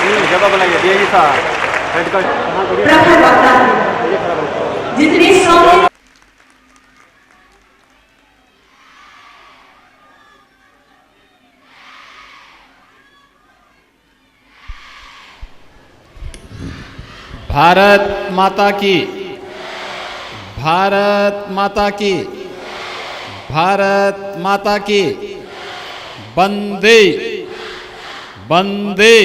जगह बनाइए डीआईजी साहब हेड का जितनी सौ भारत माता की, भारत माता की, भारत माता की। वंदे वंदे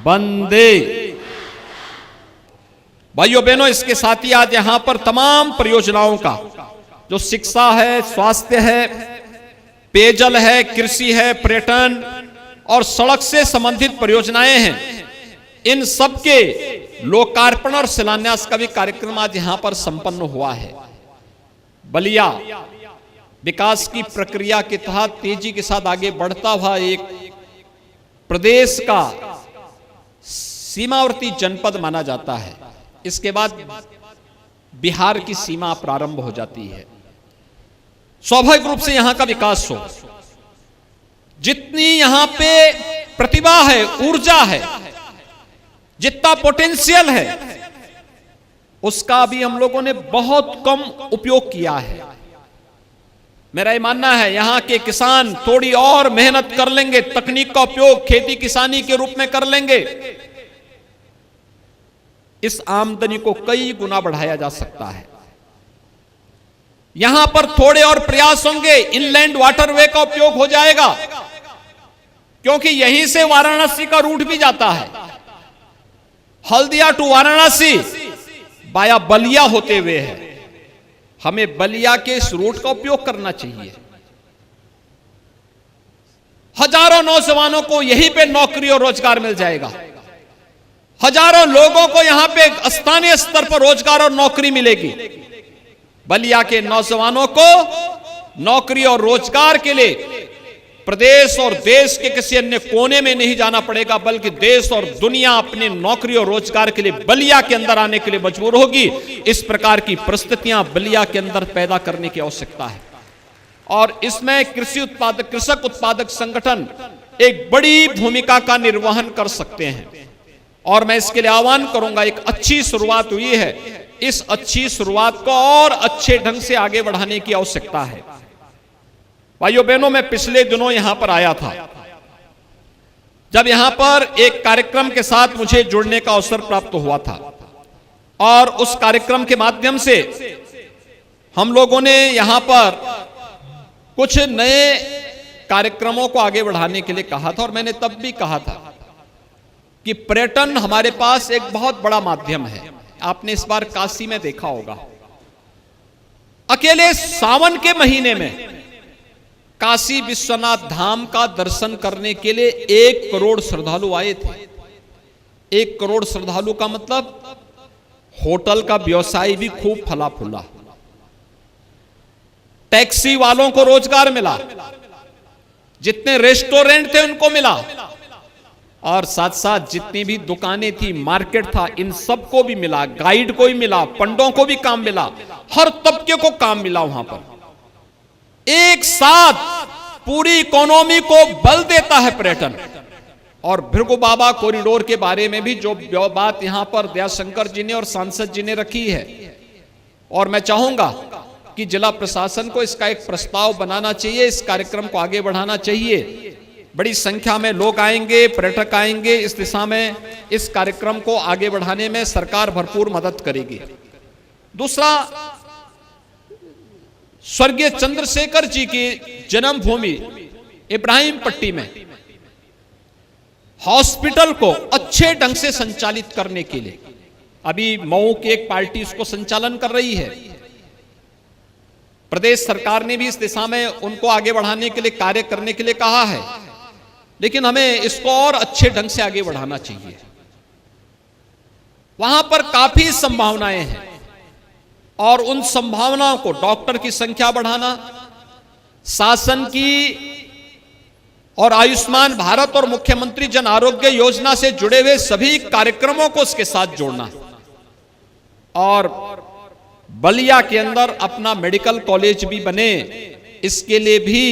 वंदे। भाइयों बहनों, इसके साथ ही आज यहां पर तमाम परियोजनाओं का जो शिक्षा है, स्वास्थ्य है, पेयजल है, कृषि है, पर्यटन और सड़क से संबंधित परियोजनाएं हैं, इन सब के लोकार्पण और शिलान्यास का भी कार्यक्रम आज यहां पर संपन्न हुआ है। बलिया विकास की प्रक्रिया के तहत तेजी के साथ आगे बढ़ता हुआ एक प्रदेश का सीमावर्ती जनपद माना जाता है। इसके बाद बिहार की सीमा प्रारंभ हो जाती है। स्वाभाविक रूप से यहां का विकास हो, जितनी यहां पे प्रतिभा है, ऊर्जा है, जितना पोटेंशियल है, उसका भी हम लोगों ने बहुत कम उपयोग किया है। मेरा ये मानना है यहां के किसान थोड़ी और मेहनत कर लेंगे, तकनीक का उपयोग खेती किसानी के रूप में कर लेंगे, इस आमदनी को कई गुना बढ़ाया जा सकता है। यहां पर थोड़े और प्रयास होंगे, इनलैंड वाटरवे का उपयोग हो जाएगा, क्योंकि यहीं से वाराणसी का रूट भी जाता है। हल्दिया टू वाराणसी बाया बलिया होते हुए है। हमें बलिया के इस रूट का उपयोग करना चाहिए। हजारों नौजवानों को यहीं पे नौकरी और रोजगार मिल जाएगा। हजारों लोगों को यहां पे स्थानीय स्तर पर रोजगार और नौकरी मिलेगी। बलिया के नौजवानों को नौकरी और रोजगार के लिए प्रदेश और देश के किसी अन्य कोने में नहीं जाना पड़ेगा, बल्कि देश और दुनिया अपने नौकरी और रोजगार के लिए बलिया के अंदर आने के लिए मजबूर होगी। इस प्रकार की परिस्थितियां बलिया के अंदर पैदा करने की आवश्यकता है और इसमें कृषक उत्पादक संगठन एक बड़ी भूमिका का निर्वहन कर सकते हैं। और मैं इसके लिए आह्वान करूंगा, एक अच्छी शुरुआत हुई है, इस अच्छी शुरुआत को और अच्छे ढंग से आगे बढ़ाने की आवश्यकता है। भाइयों बहनों, मैं पिछले दिनों यहां पर आया था, जब यहां पर एक कार्यक्रम के साथ मुझे जुड़ने का अवसर प्राप्त हुआ था और उस कार्यक्रम के माध्यम से हम लोगों ने यहां पर कुछ नए कार्यक्रमों को आगे बढ़ाने के लिए कहा था। और मैंने तब भी कहा था कि पर्यटन हमारे पास एक बहुत बड़ा माध्यम है। आपने इस बार काशी में देखा होगा, अकेले सावन के महीने में काशी विश्वनाथ धाम का दर्शन करने के लिए 1 करोड़ श्रद्धालु आए थे। 1 करोड़ श्रद्धालु का मतलब होटल का व्यवसाय भी खूब फला फूला, टैक्सी वालों को रोजगार मिला, जितने रेस्टोरेंट थे उनको मिला, और साथ साथ जितनी भी दुकानें थी, मार्केट था, इन सबको भी मिला, गाइड को भी मिला, पंडों को भी काम मिला, हर तबके को काम मिला। वहां पर एक साथ पूरी इकोनॉमी को बल देता है पर्यटन। और भृगु बाबा कॉरिडोर के बारे में भी जो बात यहां पर दयाशंकर जी ने और सांसद जी ने रखी है, और मैं चाहूंगा कि जिला प्रशासन को इसका एक प्रस्ताव बनाना चाहिए, इस कार्यक्रम को आगे बढ़ाना चाहिए। बड़ी संख्या में लोग आएंगे, पर्यटक आएंगे, इस दिशा में इस कार्यक्रम को आगे बढ़ाने में सरकार भरपूर मदद करेगी। दूसरा, स्वर्गीय चंद्रशेखर जी की जन्मभूमि इब्राहिम पट्टी में हॉस्पिटल को अच्छे ढंग से संचालित करने के लिए अभी मऊ की एक पार्टी इसको संचालन कर रही है। प्रदेश सरकार ने भी इस दिशा में उनको आगे बढ़ाने के लिए कार्य करने के लिए कहा है, लेकिन हमें इसको और अच्छे ढंग से आगे बढ़ाना चाहिए। वहां पर काफी संभावनाएं हैं और उन संभावनाओं को, डॉक्टर की संख्या बढ़ाना, शासन की और आयुष्मान भारत और मुख्यमंत्री जन आरोग्य योजना से जुड़े हुए सभी कार्यक्रमों को उसके साथ जोड़ना, और बलिया के अंदर अपना मेडिकल कॉलेज भी बने, इसके लिए भी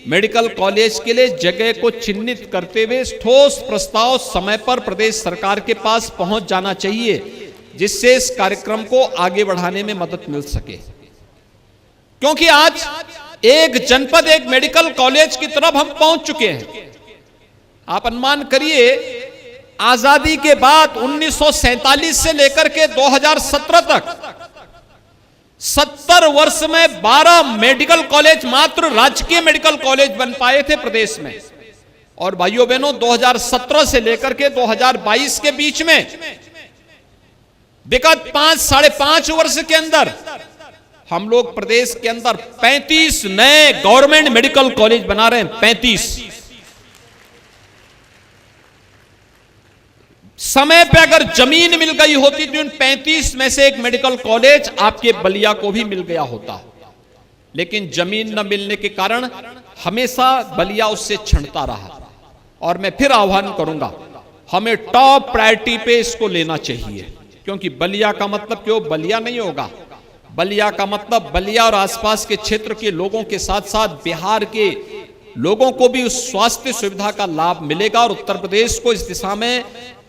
मेडिकल कॉलेज के लिए जगह को चिन्हित करते हुए ठोस प्रस्ताव समय पर प्रदेश सरकार के पास पहुंच जाना चाहिए, जिससे इस कार्यक्रम को आगे बढ़ाने में मदद मिल सके। क्योंकि आज एक जनपद एक मेडिकल कॉलेज की तरफ हम पहुंच चुके हैं। आप अनुमान करिए, आजादी के बाद 1947 से लेकर के 2017 तक 70 वर्ष में 12 मेडिकल कॉलेज, मात्र राजकीय मेडिकल कॉलेज बन पाए थे प्रदेश में। और भाइयों बहनों, 2017 से लेकर के 2022 के बीच में विगत 5-5.5 वर्ष के अंदर हम लोग प्रदेश के अंदर 35 नए गवर्नमेंट मेडिकल कॉलेज बना रहे हैं। 35 समय पे अगर जमीन मिल गई होती तो उन 35 में से एक मेडिकल कॉलेज आपके बलिया को भी मिल गया होता, लेकिन जमीन न मिलने के कारण हमेशा बलिया उससे छिनता रहा। और मैं फिर आह्वान करूंगा, हमें टॉप प्रायोरिटी पे इसको लेना चाहिए, क्योंकि बलिया का मतलब क्यों बलिया नहीं होगा, बलिया का मतलब बलिया और आसपास के क्षेत्र के लोगों के साथ साथ बिहार के लोगों को भी उस स्वास्थ्य सुविधा का लाभ मिलेगा। और उत्तर प्रदेश को इस दिशा में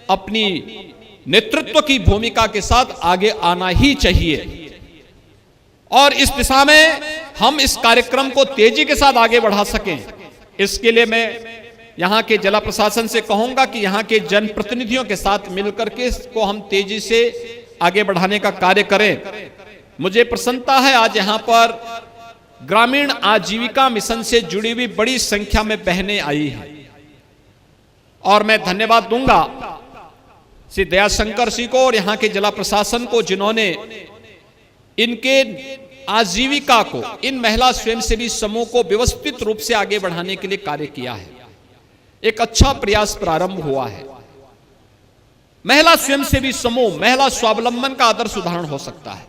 अपनी नेतृत्व की भूमिका के साथ आगे आना ही चाहिए। और इस दिशा में हम इस कार्यक्रम को तेजी के साथ आगे बढ़ा सकें, इसके लिए मैं यहां के जिला प्रशासन से कहूंगा कि यहां के जनप्रतिनिधियों के साथ मिलकर के इसको हम तेजी से आगे बढ़ाने का कार्य करें। मुझे प्रसन्नता है, आज यहां पर ग्रामीण आजीविका मिशन से जुड़ी हुई बड़ी संख्या में बहनें आई हैं, और मैं धन्यवाद दूंगा श्री दयाशंकर सिंह को और यहां के जिला प्रशासन को, जिन्होंने इनके आजीविका को, इन महिला स्वयंसेवी समूह को व्यवस्थित रूप से आगे बढ़ाने के लिए कार्य किया है। एक अच्छा प्रयास प्रारंभ हुआ है। महिला स्वयंसेवी समूह महिला स्वावलंबन का आदर्श उदाहरण हो सकता है।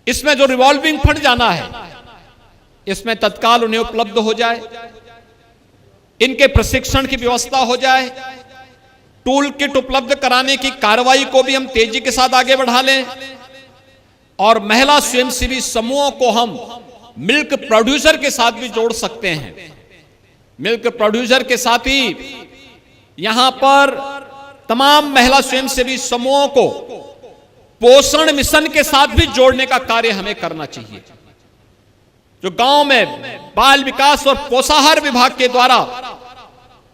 इसमें जो रिवॉल्विंग फंड जाना है, इसमें तत्काल उन्हें उपलब्ध हो जाए, इनके प्रशिक्षण की व्यवस्था हो जाए, टूल किट उपलब्ध कराने की कार्रवाई को भी हम तेजी के साथ आगे बढ़ा लें, और महिला स्वयंसेवी समूहों को हम मिल्क प्रोड्यूसर के साथ भी जोड़ सकते हैं। मिल्क प्रोड्यूसर के साथ ही यहां पर तमाम महिला स्वयंसेवी समूहों को पोषण मिशन के साथ भी जोड़ने का कार्य हमें करना चाहिए। जो गांव में बाल विकास और पोषाहार विभाग के द्वारा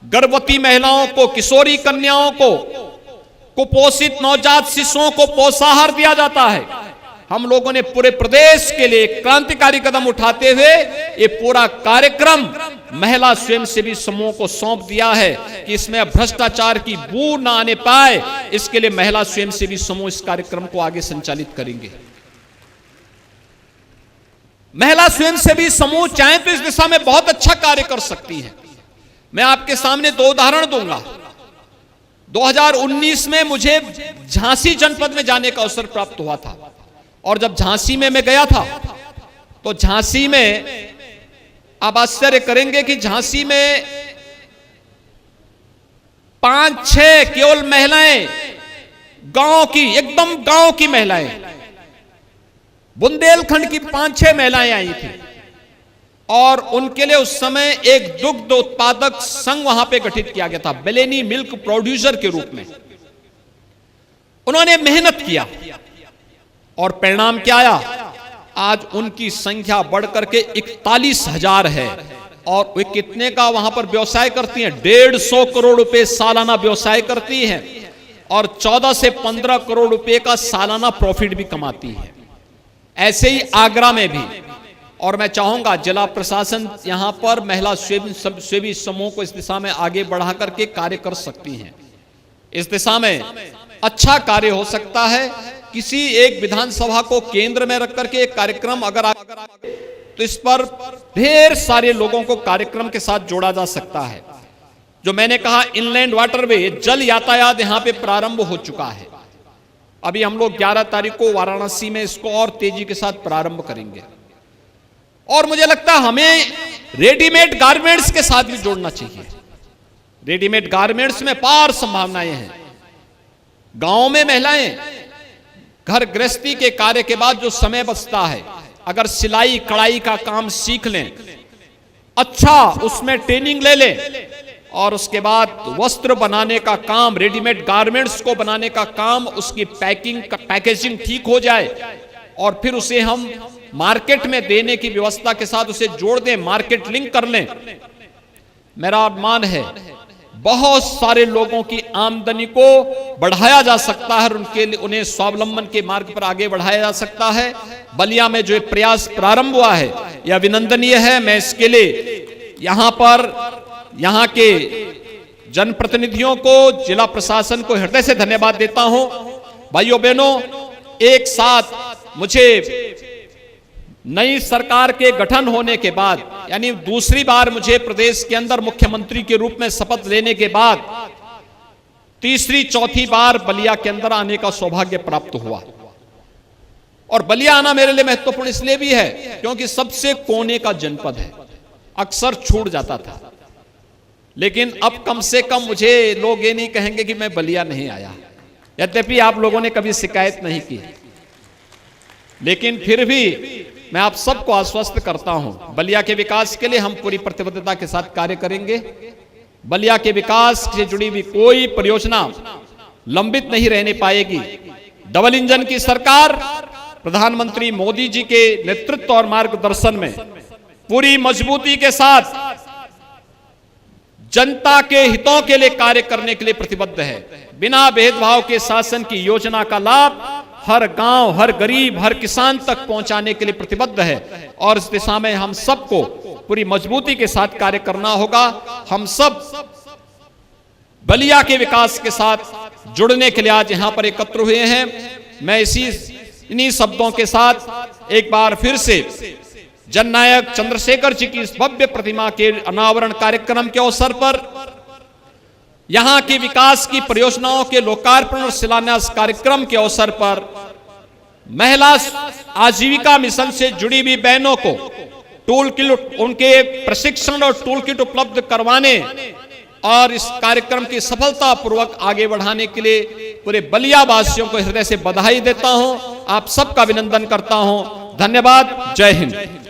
गर्भवती महिलाओं को, किशोरी कन्याओं को, कुपोषित नवजात शिशुओं को पोषाहार दिया जाता है, हम लोगों ने पूरे प्रदेश के लिए क्रांतिकारी कदम उठाते हुए ये पूरा कार्यक्रम महिला स्वयंसेवी समूह को सौंप दिया है कि इसमें भ्रष्टाचार की बू ना आने पाए, इसके लिए महिला स्वयंसेवी समूह इस कार्यक्रम को आगे संचालित करेंगे। महिला स्वयंसेवी समूह चाहे तो इस दिशा में बहुत अच्छा कार्य कर सकती है। मैं आपके सामने 2 उदाहरण दूंगा। 2019 में मुझे झांसी जनपद में जाने का अवसर प्राप्त हुआ था, और जब झांसी में मैं गया था तो झांसी में आप आश्चर्य करेंगे कि झांसी में 5-6 केवल महिलाएं, गांव की, एकदम गांव की महिलाएं, बुंदेलखंड की 5-6 महिलाएं आई थी, और उनके लिए उस समय एक दुग्ध उत्पादक संघ वहां पे गठित किया गया था, बेलेनी मिल्क प्रोड्यूसर के रूप में। उन्होंने मेहनत किया और परिणाम क्या आया? आज उनकी संख्या बढ़कर के 41,000 है, और वे कितने का वहां पर व्यवसाय करती हैं? 150 करोड़ रुपए सालाना व्यवसाय करती हैं, और 14 से 15 करोड़ रुपए का सालाना प्रॉफिट भी कमाती है। ऐसे ही आगरा में भी। और मैं चाहूंगा जिला प्रशासन यहां पर महिला स्वयंसेवी समूह को इस दिशा में आगे बढ़ा करके कार्य कर सकती हैं। इस दिशा में अच्छा कार्य हो सकता है। किसी एक विधानसभा को केंद्र में रख करके एक कार्यक्रम अगर तो इस पर ढेर सारे लोगों को कार्यक्रम के साथ जोड़ा जा सकता है। जो मैंने कहा, इनलैंड वाटरवे, जल यातायात यहां पे प्रारंभ हो चुका है। अभी हम लोग 11 तारीख को वाराणसी में इसको और तेजी के साथ प्रारंभ करेंगे। और मुझे लगता है हमें रेडीमेड गारमेंट्स के साथ भी जोड़ना चाहिए। रेडीमेड गारमेंट्स में पार संभावनाएं हैं। गांव में महिलाएं घर गृहस्थी के कार्य के बाद जो समय बचता है, अगर सिलाई कढ़ाई का काम सीख लें, अच्छा उसमें ट्रेनिंग ले लें और उसके बाद वस्त्र बनाने का काम, रेडीमेड गारमेंट्स को बनाने का काम, उसकी पैकेजिंग ठीक हो जाए और फिर उसे हम मार्केट में देने की व्यवस्था के साथ उसे जोड़ दें, मार्केट लिंक कर लें, मेरा अनुमान है बहुत सारे लोगों की आमदनी को बढ़ाया जा सकता है और उन्हें स्वावलंबन के मार्ग पर आगे बढ़ाया जा सकता है। बलिया में जो प्रयास प्रारंभ हुआ है यह अभिनंदनीय है। मैं इसके लिए यहाँ के जनप्रतिनिधियों को, जिला प्रशासन को हृदय से धन्यवाद देता हूं। भाइयों बहनों, एक साथ मुझे नई सरकार के गठन होने के बाद, यानी दूसरी बार मुझे प्रदेश के अंदर मुख्यमंत्री के रूप में शपथ लेने के बाद तीसरी चौथी बार बलिया के अंदर आने का सौभाग्य प्राप्त हुआ। और बलिया आना मेरे लिए महत्वपूर्ण इसलिए भी है क्योंकि सबसे कोने का जनपद है, अक्सर छूट जाता था, लेकिन अब कम से कम मुझे लोग ये नहीं कहेंगे कि मैं बलिया नहीं आया। यद्यपि आप लोगों ने कभी शिकायत नहीं की, लेकिन फिर भी मैं आप सबको आश्वस्त करता हूं, बलिया के विकास के लिए हम पूरी प्रतिबद्धता के साथ कार्य करेंगे। बलिया के विकास से जुड़ी हुई कोई परियोजना लंबित नहीं रहने पाएगी। डबल इंजन की सरकार प्रधानमंत्री मोदी जी के नेतृत्व और मार्गदर्शन में पूरी मजबूती के साथ जनता के हितों के लिए कार्य करने के लिए प्रतिबद्ध है। बिना भेदभाव के शासन की योजना का लाभ हर गांव, हर गरीब, हर किसान तक पहुंचाने के लिए प्रतिबद्ध है और इस दिशा में हम सबको पूरी मजबूती के साथ कार्य करना होगा। हम सब बलिया के विकास के साथ जुड़ने के लिए आज यहां पर एकत्र हुए हैं। मैं इन्हीं शब्दों के साथ एक बार फिर से जननायक चंद्रशेखर जी की इस भव्य प्रतिमा के अनावरण कार्यक्रम के अवसर पर, यहां के विकास की परियोजनाओं के लोकार्पण और शिलान्यास कार्यक्रम के अवसर पर महिला आजीविका मिशन से जुड़ी हुई बहनों को टूल किट, उनके प्रशिक्षण और टूल किट उपलब्ध करवाने और इस कार्यक्रम की सफलतापूर्वक आगे बढ़ाने के लिए पूरे बलिया वासियों को हृदय से बधाई देता हूं। आप सबका अभिनंदन करता हूं। धन्यवाद। जय हिंद।